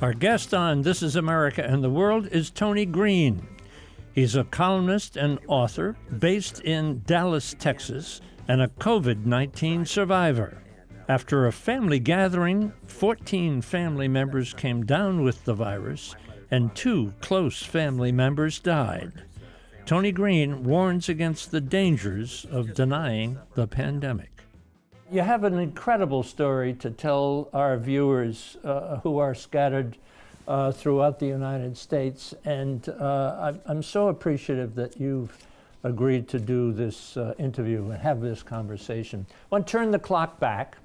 Our guest on This Is America and the World is Tony Green. He's a columnist and author based in Dallas, Texas, and a COVID-19 survivor. After a family gathering, 14 family members came down with the virus, and 2 close family members died. Tony Green warns against the dangers of denying the pandemic. You have an incredible story to tell our viewers who are scattered throughout the United States, and I'm so appreciative that you've agreed to do this interview and have this conversation. I want to turn the clock back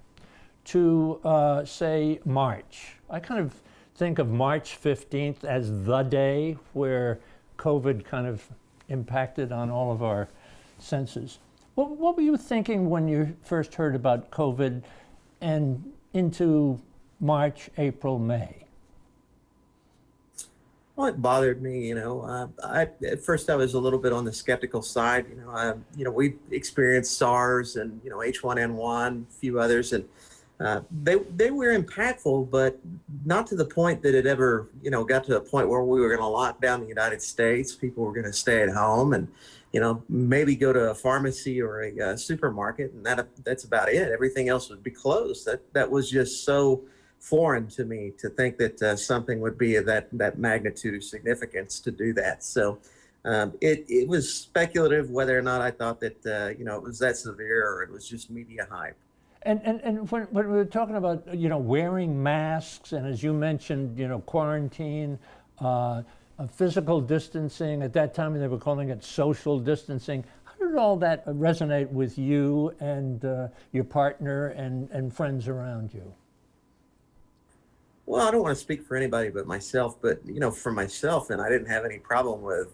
to, say, March. I kind of think of March 15th as the day where COVID kind of impacted on all of our senses. What were you thinking when you first heard about COVID and into March, April, May? Well, it bothered me, at first I was a little bit on the skeptical side. We experienced SARS and, H1N1, a few others, and they were impactful, but not to the point that it ever, got to a point where we were going to lock down the United States. People were going to stay at home and, maybe go to a pharmacy or a supermarket, and that's about it. Everything else would be closed. That was just so foreign to me to think that something would be of that magnitude of significance to do that. So it was speculative whether or not I thought that, it was that severe or it was just media hype. And when we were talking about, wearing masks, and as you mentioned, quarantine, physical distancing, at that time they were calling it social distancing. How did all that resonate with you and your partner and friends around you? Well, I don't want to speak for anybody but myself, but, for myself, and I didn't have any problem with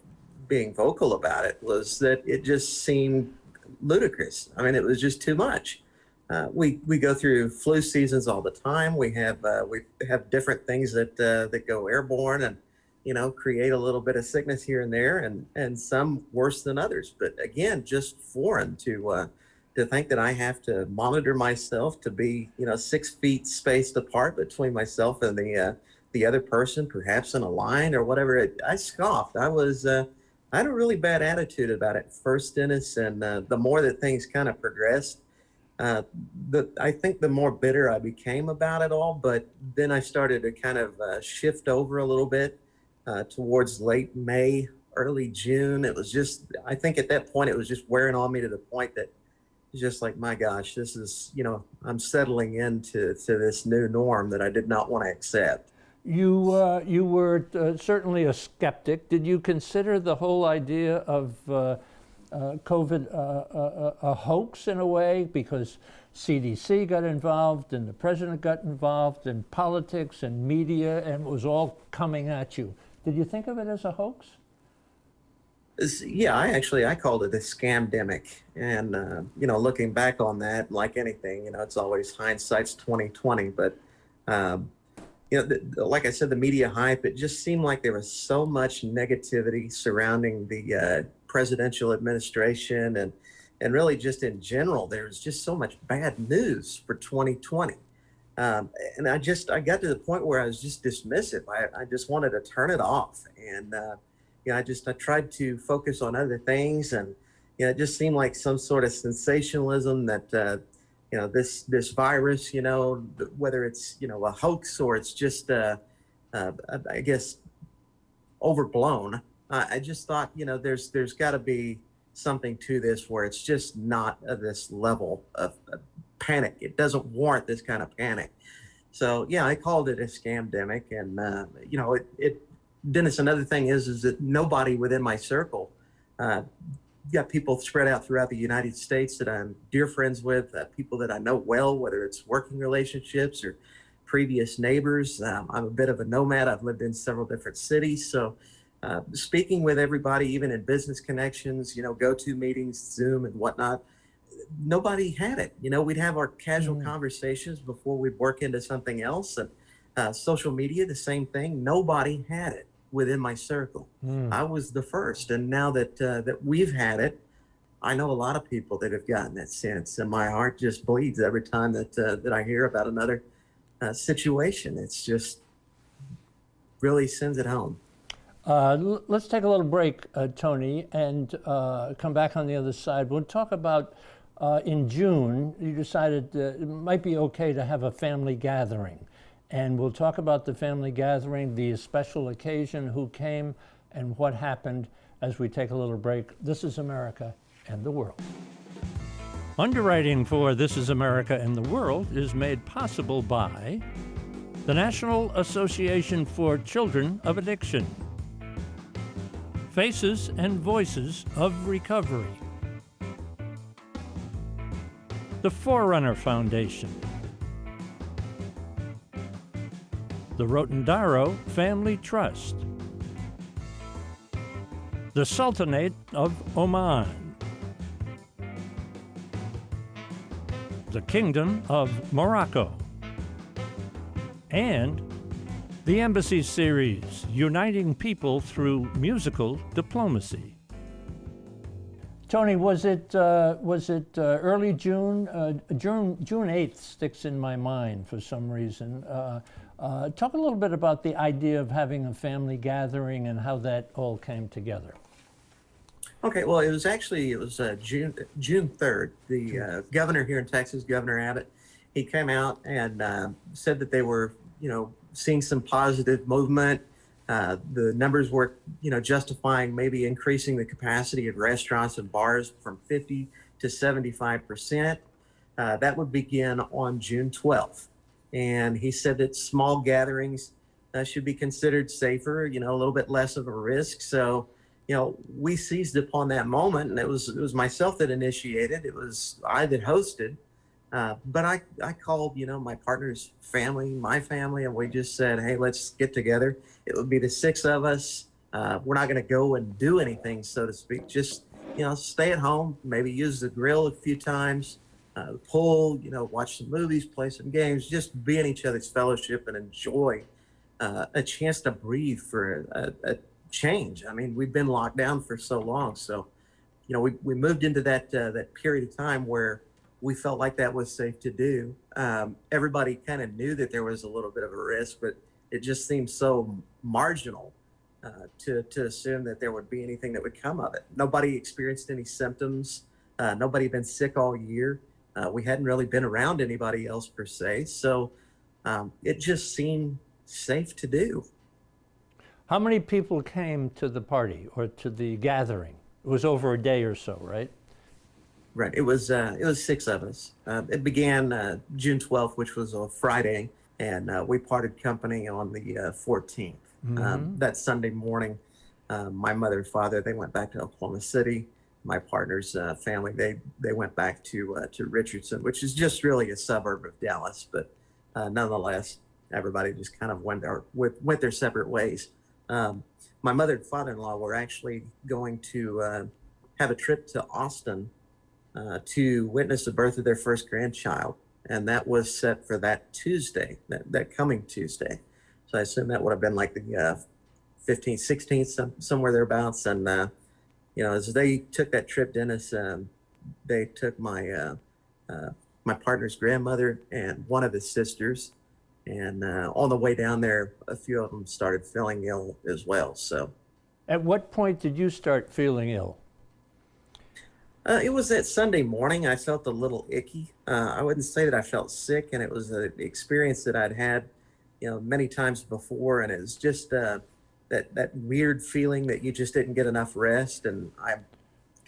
being vocal about it, was that it just seemed ludicrous. I mean, it was just too much. We go through flu seasons all the time. We have different things that go airborne and, create a little bit of sickness here and there, and some worse than others. But again, just foreign to think that I have to monitor myself to be, 6 feet spaced apart between myself and the other person, perhaps in a line or whatever. I scoffed. I had a really bad attitude about it first, Dennis, and the more that things kind of progressed, I think the more bitter I became about it all. But then I started to kind of shift over a little bit towards late May, early June. It was just, I think at that point, it was just wearing on me to the point that it's just like, my gosh, this is, I'm settling into this new norm that I did not want to accept. You were certainly a skeptic. Did you consider the whole idea of COVID a hoax in a way, because CDC got involved and the president got involved and politics and media, and it was all coming at you? Did you think of it as a hoax? Yeah, I called it a scamdemic, and looking back on that, like anything, it's always hindsight's 2020. But like I said, the media hype, it just seemed like there was so much negativity surrounding the presidential administration, and really just in general, there was just so much bad news for 2020. And I got to the point where I was just dismissive. I just wanted to turn it off, and I tried to focus on other things, and it just seemed like some sort of sensationalism that this virus, whether it's a hoax or it's just I guess overblown. I just thought there's got to be something to this where it's just not of this level of panic. It doesn't warrant this kind of panic. So yeah, I called it a scamdemic, and Dennis, another thing is that nobody within my circle, got people spread out throughout the United States that I'm dear friends with, people that I know well, whether it's working relationships or previous neighbors. I'm a bit of a nomad. I've lived in several different cities. So speaking with everybody, even in business connections, go-to meetings, Zoom and whatnot, nobody had it. We'd have our casual conversations before we'd work into something else. And social media, the same thing. Nobody had it within my circle. I was the first. And now that we've had it, I know a lot of people that have gotten that sense, and my heart just bleeds every time that I hear about another situation. It's just really sends it home. Let's take a little break, Tony, and come back on the other side. We'll talk about in June, you decided it might be okay to have a family gathering. And we'll talk about the family gathering, the special occasion, who came, and what happened as we take a little break. This is America and the World. Underwriting for This is America and the World is made possible by the National Association for Children of Addiction, Faces and Voices of Recovery, the Forerunner Foundation, the Rotondaro Family Trust, the Sultanate of Oman, the Kingdom of Morocco, and the Embassy Series, uniting people through musical diplomacy. Tony, was it early June? June 8th sticks in my mind for some reason. Talk a little bit about the idea of having a family gathering and how that all came together. Okay, well, it was June 3rd. The governor here in Texas, Governor Abbott, he came out and said that they were, seeing some positive movement. The numbers were, justifying maybe increasing the capacity of restaurants and bars from 50 to 75%. That would begin on June 12th. And he said that small gatherings should be considered safer, a little bit less of a risk. So, we seized upon that moment, and it was myself that initiated. It was I that hosted. But I called, my partner's family, my family, and we just said, hey, let's get together. It would be the 6 of us. We're not going to go and do anything, so to speak. Just, stay at home, maybe use the grill a few times, pool, watch some movies, play some games, just be in each other's fellowship and enjoy a chance to breathe for a change. I mean, we've been locked down for so long. So, we moved into that period of time where we felt like that was safe to do. Everybody kind of knew that there was a little bit of a risk, but it just seemed so marginal to assume that there would be anything that would come of it. Nobody experienced any symptoms. Nobody had been sick all year. We hadn't really been around anybody else per se. So it just seemed safe to do. How many people came to the party or to the gathering? It was over a day or so, right? Right. It was 6 of us. It began June 12th, which was a Friday, and we parted company on the 14th. Mm-hmm. That Sunday morning, my mother and father, they went back to Oklahoma City. My partner's family, they went back to Richardson, which is just really a suburb of Dallas. But nonetheless, everybody just kind of went their separate ways. My mother and father-in-law were actually going to have a trip to Austin to witness the birth of their first grandchild. And that was set for that Tuesday, that coming Tuesday. So I assume that would have been like the 15th, 16th, somewhere thereabouts. And, as they took that trip, Dennis, they took my partner's grandmother and one of his sisters. And on the way down there, a few of them started feeling ill as well. So, at what point did you start feeling ill? It was that Sunday morning. I felt a little icky. I wouldn't say that I felt sick, and it was an experience that I'd had, many times before, and it was just that weird feeling that you just didn't get enough rest, and I'm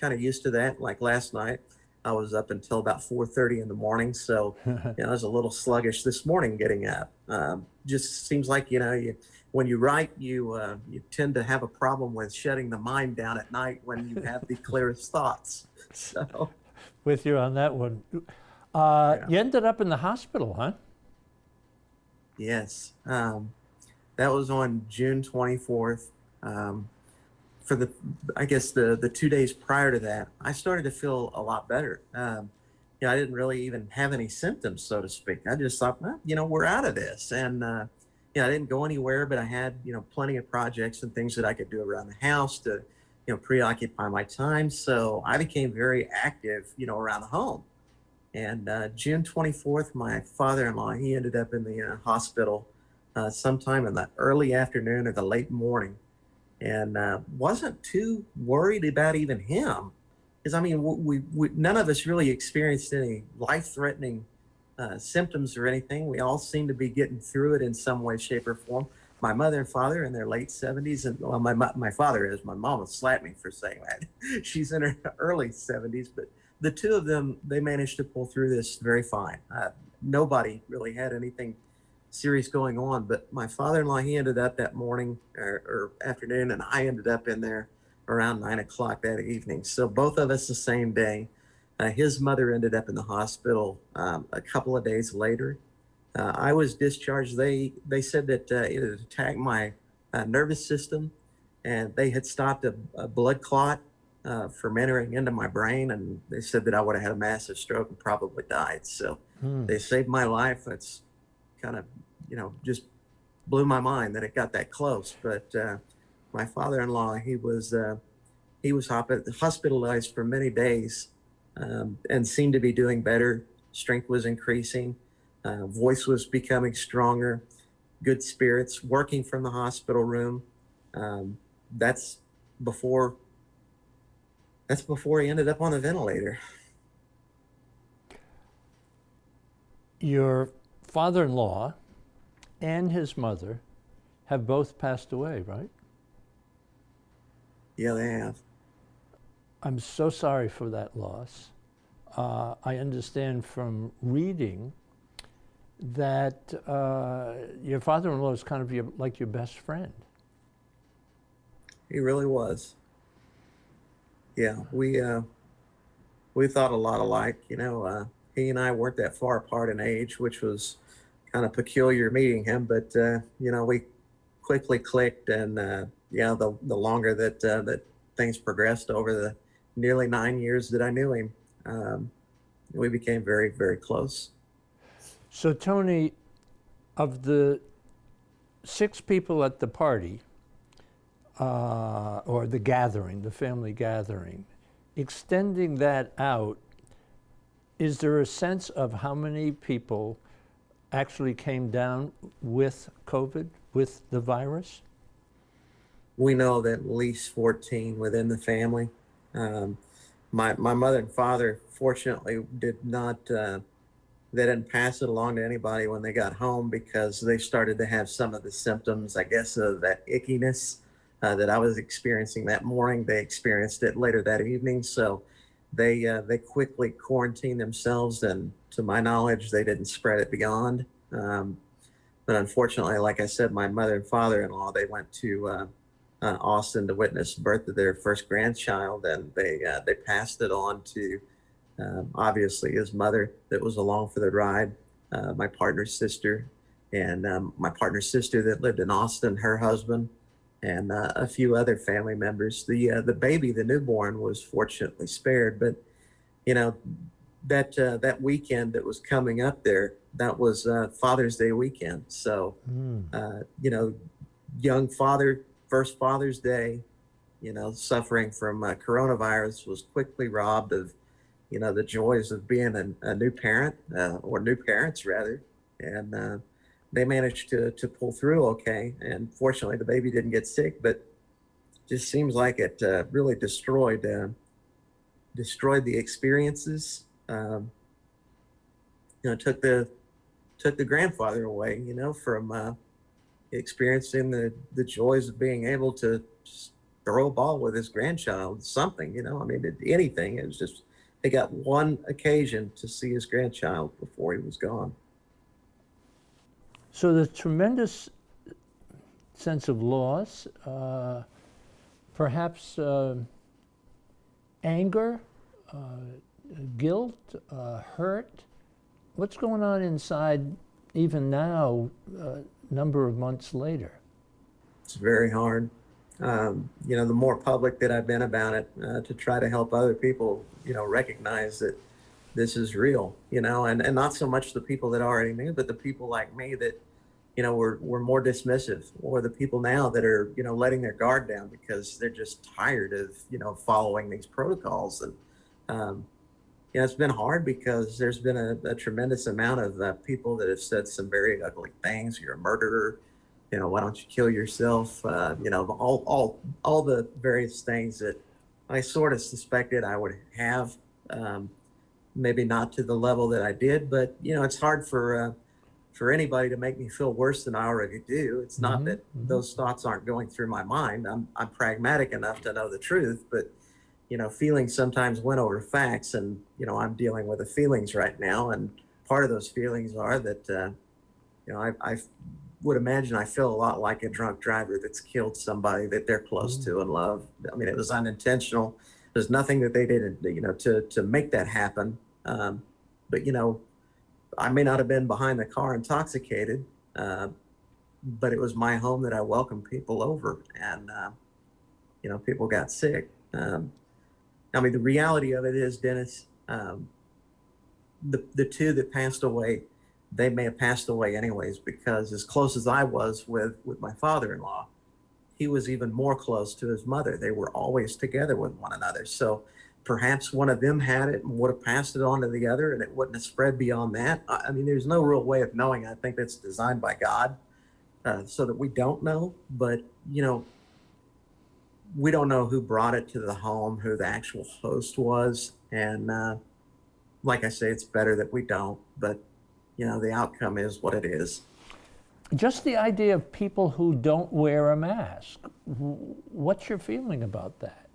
kind of used to that. Like last night, I was up until about 4:30 in the morning, so I was a little sluggish this morning getting up. Just seems like when you write, you tend to have a problem with shutting the mind down at night when you have the clearest thoughts. So, with you on that one. Yeah. You ended up in the hospital, huh? Yes, that was on June 24th. For the 2 days prior to that, I started to feel a lot better. I didn't really even have any symptoms, so to speak. I just thought, we're out of this. And, I didn't go anywhere, but I had, plenty of projects and things that I could do around the house to, preoccupy my time. So I became very active, around the home. And June 24th, my father-in-law, he ended up in the hospital sometime in the early afternoon or the late morning, and wasn't too worried about even him, because I mean, we none of us really experienced any life-threatening symptoms or anything. We all seemed to be getting through it in some way, shape, or form. My mother and father in their late 70s, and well, my father is. My mom will slap me for saying that. She's in her early 70s, but the two of them, they managed to pull through this very fine. Nobody really had anything serious going on, but my father-in-law, he ended up that morning or afternoon, and I ended up in there around 9 o'clock that evening. So both of us the same day. His mother ended up in the hospital a couple of days later. I was discharged. They said that it had attacked my nervous system, and they had stopped a blood clot from entering into my brain, and they said that I would have had a massive stroke and probably died. So they saved my life. That's kind of, just blew my mind that it got that close. But my father-in-law, he was hospitalized for many days, and seemed to be doing better. Strength was increasing, voice was becoming stronger, good spirits, working from the hospital room. That's before he ended up on the ventilator. Your father-in-law and his mother have both passed away, right? Yeah, they have. I'm so sorry for that loss. I understand from reading that your father-in-law is kind of like your best friend. He really was. Yeah, we thought a lot alike. He and I weren't that far apart in age, which was kind of peculiar meeting him. But we quickly clicked, and the longer that things progressed over the nearly 9 years that I knew him, we became very, very close. So Tony, of the 6 people at the party, or the gathering, the family gathering, extending that out, is there a sense of how many people actually came down with COVID, with the virus? We know that at least 14 within the family. My mother and father, fortunately, did not, they didn't pass it along to anybody when they got home, because they started to have some of the symptoms, I guess, of that ickiness that I was experiencing that morning. They experienced it later that evening. So they quickly quarantined themselves, and to my knowledge, they didn't spread it beyond. But unfortunately, like I said, my mother and father-in-law, they went to Austin to witness the birth of their first grandchild, and they passed it on to obviously his mother that was along for the ride, my partner's sister, and my partner's sister that lived in Austin, her husband, and a few other family members. The baby, the newborn, was fortunately spared, but that weekend that was coming up there, that was Father's Day weekend. So young father, first Father's Day, suffering from coronavirus, was quickly robbed of the joys of being a new parent, or new parents rather, and they managed to pull through okay. And fortunately, the baby didn't get sick, but just seems like it really destroyed the experiences. Took the grandfather away, from experiencing the joys of being able to just throw a ball with his grandchild, something, I mean, anything. It was just, he got one occasion to see his grandchild before he was gone. So the tremendous sense of loss, perhaps anger, guilt, hurt. What's going on inside even now, number of months later? It's very hard. The more public that I've been about it, to try to help other people, recognize that this is real, and not so much the people that already knew, but the people like me that, were more dismissive, or the people now that are, letting their guard down because they're just tired of, following these protocols. And it's been hard because there's been a tremendous amount of people that have said some very ugly things. You're a murderer. Why don't you kill yourself? All the various things that I sort of suspected I would have. Maybe not to the level that I did, but it's hard for anybody to make me feel worse than I already do. It's not that those thoughts aren't going through my mind. I'm pragmatic enough to know the truth, but feelings sometimes win over facts, and I'm dealing with the feelings right now, and part of those feelings are that I would imagine I feel a lot like a drunk driver that's killed somebody that they're close to and love. I mean, it was unintentional. There's nothing that they did, to make that happen. But I may not have been behind the car intoxicated, but it was my home that I welcomed people over, and people got sick. I mean, the reality of it is, Dennis, the two that passed away, they may have passed away anyways, because as close as I was with my father-in-law, he was even more close to his mother. They were always together with one another. So perhaps one of them had it and would have passed it on to the other, and it wouldn't have spread beyond that. I mean, there's no real way of knowing. I think that's designed by God, so that we don't know. But, we don't know who brought it to the home, who the actual host was. And like I say, it's better that we don't. But, the outcome is what it is. Just the idea of people who don't wear a mask, what's your feeling about that?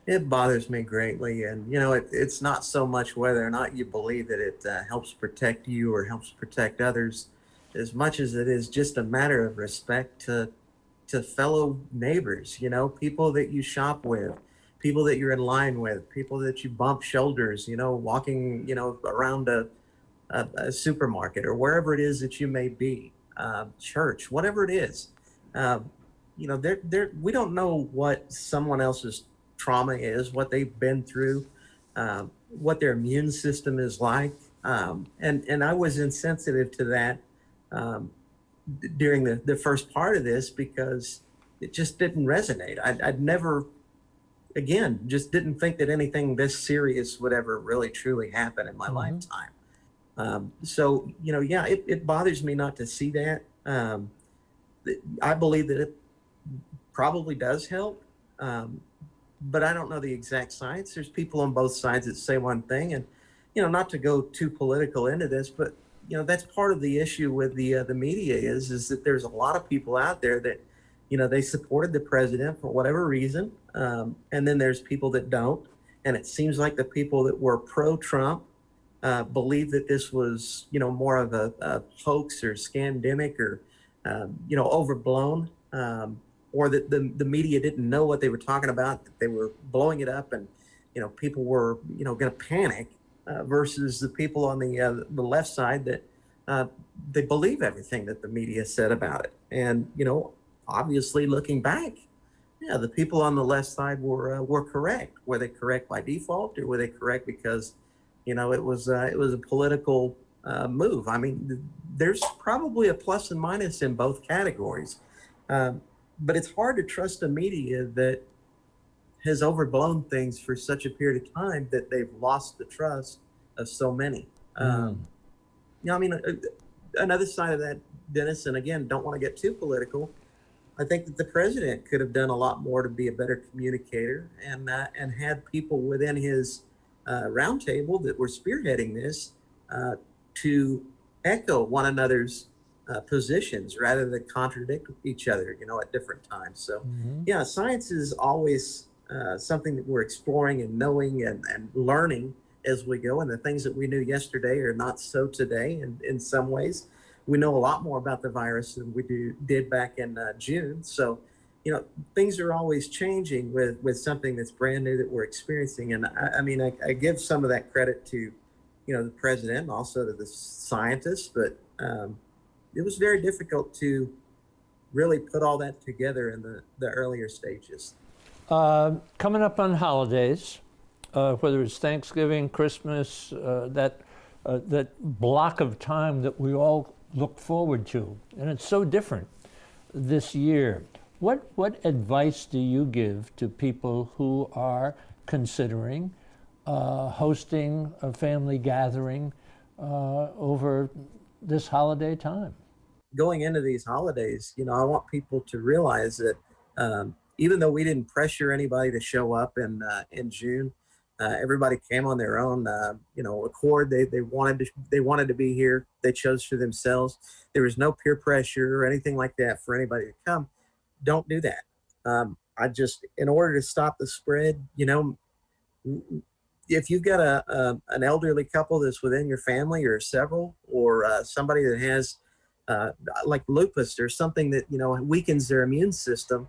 It bothers me greatly. And, it's not so much whether or not you believe that it helps protect you or helps protect others, as much as it is just a matter of respect to fellow neighbors, people that you shop with, people that you're in line with, people that you bump shoulders, walking, around a supermarket or wherever it is that you may be, church, whatever it is. We don't know what someone else's trauma is, what they've been through, what their immune system is like. And I was insensitive to that during the first part of this, because it just didn't resonate. I'd never, again, just didn't think that anything this serious would ever really truly happen in my lifetime. So, it bothers me not to see that. I believe that it probably does help, but I don't know the exact science. There's people on both sides that say one thing, and, not to go too political into this, but that's part of the issue with the media is that there's a lot of people out there that, they supported the president for whatever reason. And then there's people that don't. And it seems like the people that were pro-Trump believe that this was, more of a hoax or scandemic or, overblown, or that the media didn't know what they were talking about, that they were blowing it up, and, people were, going to panic. Versus the people on the left side that they believe everything that the media said about it. And, obviously looking back, the people on the left side were correct. Were they correct by default, or were they correct because, it was a political move? I mean, there's probably a plus and minus in both categories. But it's hard to trust a media that has overblown things for such a period of time that they've lost the trust of so many. Another side of that, Dennis, and again, don't want to get too political, I think that the president could have done a lot more to be a better communicator, and had people within his roundtable that were spearheading this to echo one another's positions rather than contradict each other, at different times. So, science is always something that we're exploring and knowing and learning as we go. And the things that we knew yesterday are not so today. And in some ways, we know a lot more about the virus than we did back in June. So, things are always changing with something that's brand new that we're experiencing. And I give some of that credit to, the president and also to the scientists, but it was very difficult to really put all that together in the earlier stages. Coming up on holidays, whether it's Thanksgiving, Christmas, that block of time that we all look forward to, and it's so different this year. What advice do you give to people who are considering hosting a family gathering over this holiday time? Going into these holidays, I want people to realize that even though we didn't pressure anybody to show up in June, everybody came on their own, accord. They wanted to be here. They chose for themselves. There was no peer pressure or anything like that for anybody to come. Don't do that. In order to stop the spread, if you've got an elderly couple that's within your family or several, or somebody that has like lupus or something that weakens their immune system,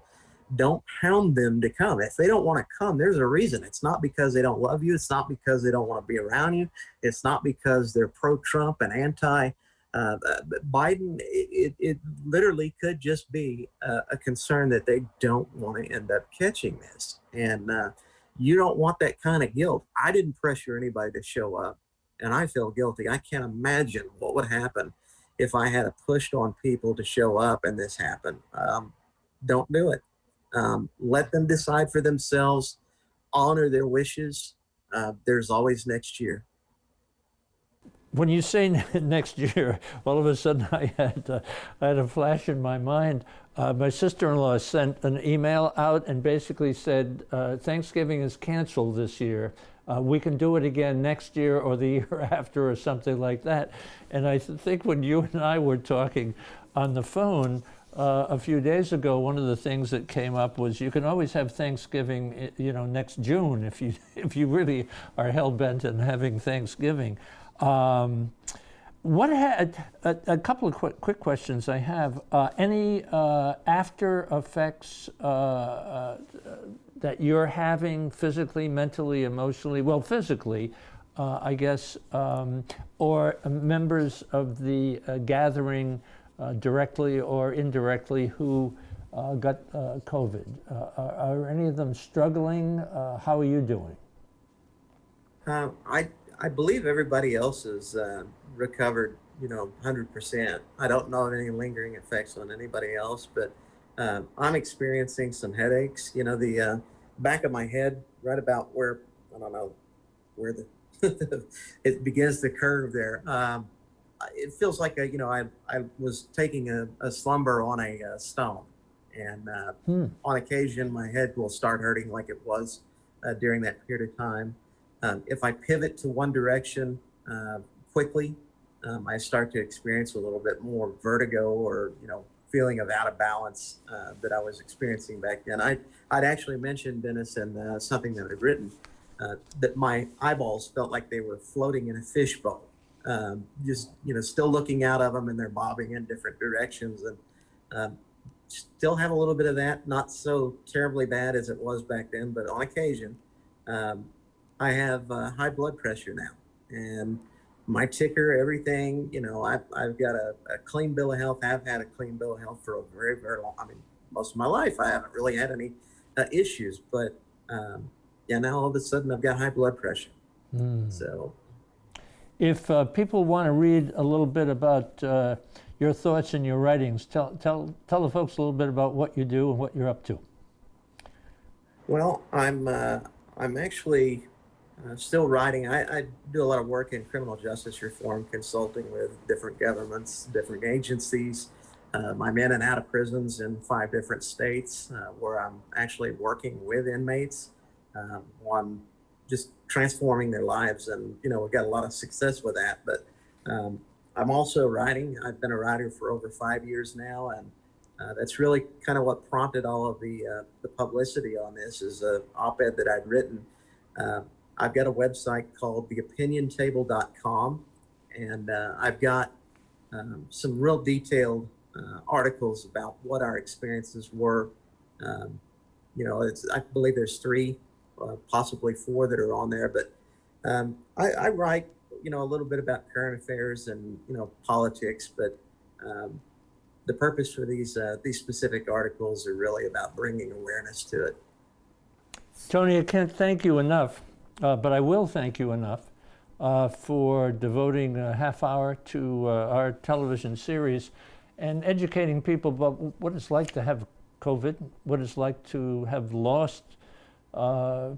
don't hound them to come. If they don't want to come, there's a reason. It's not because they don't love you. It's not because they don't want to be around you. It's not because they're pro-Trump and anti Biden. It literally could just be a concern that they don't want to end up catching this. And you don't want that kind of guilt. I didn't pressure anybody to show up, and I feel guilty. I can't imagine what would happen if I had pushed on people to show up and this happened. Don't do it. Let them decide for themselves, honor their wishes. There's always next year. When you say next year, all of a sudden I had a flash in my mind. My sister-in-law sent an email out and basically said, Thanksgiving is canceled this year. We can do it again next year or the year after or something like that. And I think when you and I were talking on the phone a few days ago, one of the things that came up was you can always have Thanksgiving, next June if you really are hell-bent on having Thanksgiving. What had a couple of quick questions I have. Any after effects that you're having physically, mentally, emotionally? Well, physically, I guess, or members of the gathering directly or indirectly who got COVID. Are any of them struggling? How are you doing? I believe everybody else is recovered, 100%. I don't know of any lingering effects on anybody else, but I'm experiencing some headaches. The back of my head, right about where, I don't know, where it begins to curve there. It feels like I was taking a slumber on a stone, and on occasion my head will start hurting like it was during that period of time. If I pivot to one direction quickly, I start to experience a little bit more vertigo or feeling of out of balance that I was experiencing back then. I'd actually mentioned, Dennis, and something that I'd written, that my eyeballs felt like they were floating in a fishbowl. Just still looking out of them, and they're bobbing in different directions, and still have a little bit of that. Not so terribly bad as it was back then, but on occasion. I have high blood pressure now, and my ticker, everything, I've got a clean bill of health. I've had a clean bill of health for a very, very long, most of my life. I haven't really had any issues, but now all of a sudden I've got high blood pressure. So if people want to read a little bit about your thoughts and your writings, tell the folks a little bit about what you do and what you're up to. Well, I'm actually still writing. I do a lot of work in criminal justice reform, consulting with different governments, different agencies. I'm in and out of prisons in 5 different states where I'm actually working with inmates on just transforming their lives. And, we've got a lot of success with that. But I'm also writing. I've been a writer for over 5 years now. And that's really kind of what prompted all of the publicity on this, is an op-ed that I'd written. I've got a website called theopiniontable.com, and I've got some real detailed articles about what our experiences were. I believe there's 3, possibly 4 that are on there, but I write, a little bit about current affairs and, politics, but the purpose for these specific articles are really about bringing awareness to it. Tony, I can't thank you enough, but I will thank you enough for devoting a half hour to our television series and educating people about what it's like to have COVID, what it's like to have lost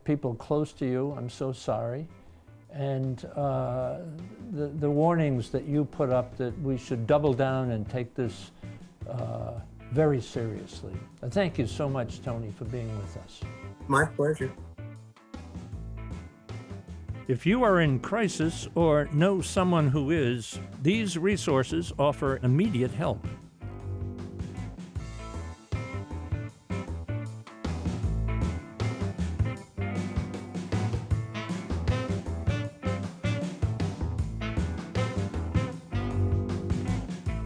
people close to you. I'm so sorry. And the warnings that you put up that we should double down and take this very seriously. Thank you so much, Tony, for being with us. My pleasure. If you are in crisis or know someone who is, these resources offer immediate help.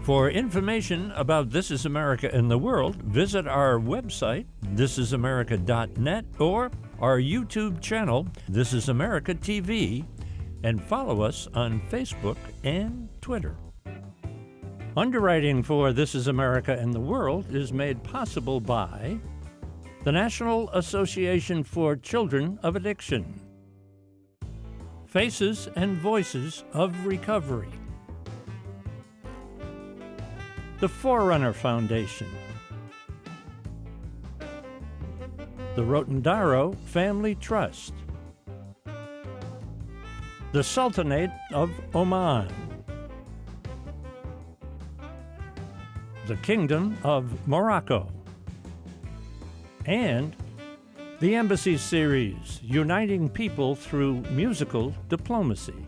For information about This Is America and the World, visit our website, thisisamerica.net, or our YouTube channel, This Is America TV, and follow us on Facebook and Twitter. Underwriting for This Is America and the World is made possible by the National Association for Children of Addiction, Faces and Voices of Recovery, the Forerunner Foundation, the Rotondaro Family Trust, the Sultanate of Oman, the Kingdom of Morocco, and the Embassy Series, Uniting People Through Musical Diplomacy.